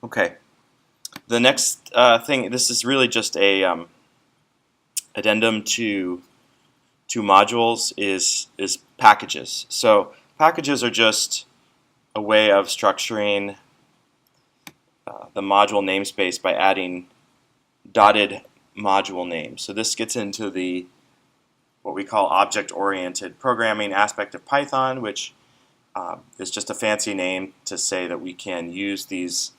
Okay. The next thing, this is really just a addendum to modules is packages. So packages are just a way of structuring the module namespace by adding dotted module names. So this gets into the what we call object-oriented programming aspect of Python, which is just a fancy name to say that we can use these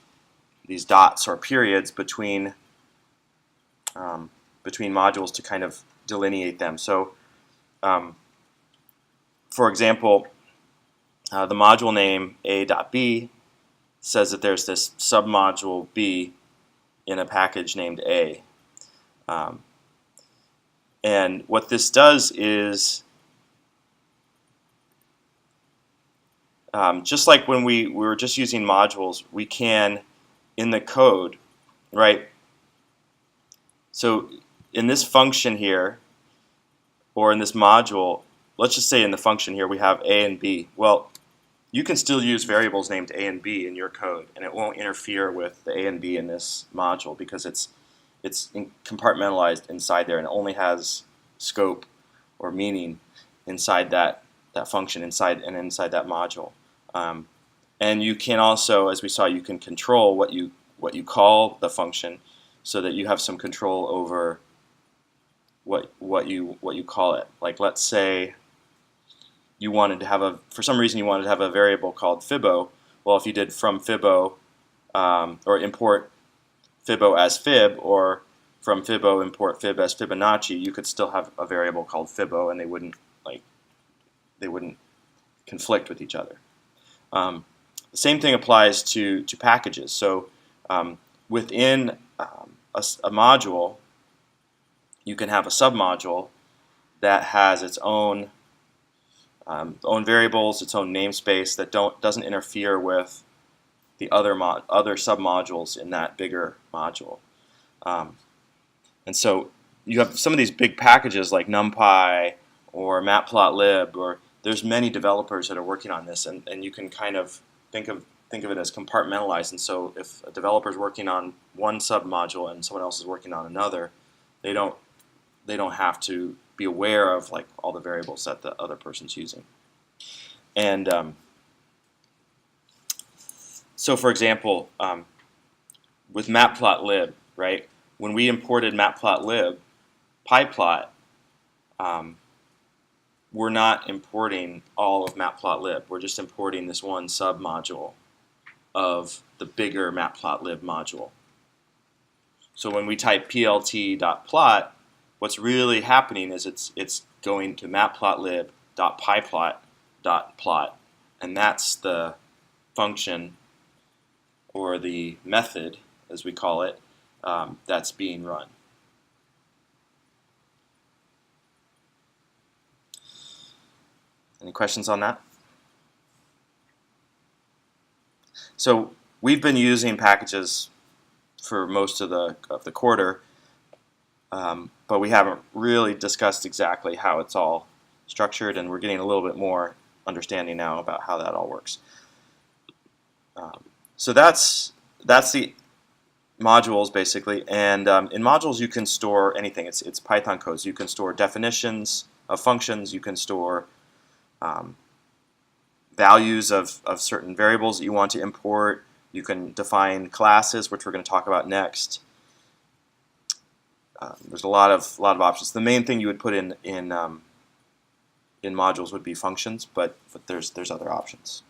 dots or periods between modules to kind of delineate them. So, for example, the module name a.b says that there's this submodule b in a package named a. And what this does is, just like when we were just using modules, we can, in the code, right? So in this function here, or in this module, let's just say in the function here we have a and b. Well, you can still use variables named a and b in your code, and it won't interfere with the a and b in this module because it's compartmentalized inside there, and it only has scope or meaning inside that function inside that module. And you can also, as we saw, you can control what you call the function, so that you have some control over what you call it. Like, let's say you wanted to have for some reason you wanted to have a variable called Fibbo. Well, if you did from Fibbo or import Fibbo as fib, or from Fibbo import fib as Fibonacci, you could still have a variable called Fibbo, and they wouldn't conflict with each other. The same thing applies to packages. So within a module, you can have a submodule that has its own variables, its own namespace that doesn't interfere with the other submodules in that bigger module. And so you have some of these big packages like NumPy or Matplotlib, or there's many developers that are working on this, and you can kind of think of it as compartmentalized. And so if a developer is working on one submodule and someone else is working on another, they don't have to be aware of like all the variables that the other person's using. And so, for example, with Matplotlib, right? When we imported Matplotlib, PyPlot, we're not importing all of Matplotlib. We're just importing this one submodule of the bigger Matplotlib module. So when we type plt.plot, what's really happening is it's going to matplotlib.pyplot.plot, and that's the function or the method, as we call it, that's being run. Any questions on that? So we've been using packages for most of the quarter, but we haven't really discussed exactly how it's all structured, and we're getting a little bit more understanding now about how that all works. So that's the modules basically, and in modules you can store anything. It's Python code, so you can store definitions of functions, you can store values of certain variables that you want to import. You can define classes, which we're going to talk about next. There's a lot of options. The main thing you would put in modules would be functions, but there's other options.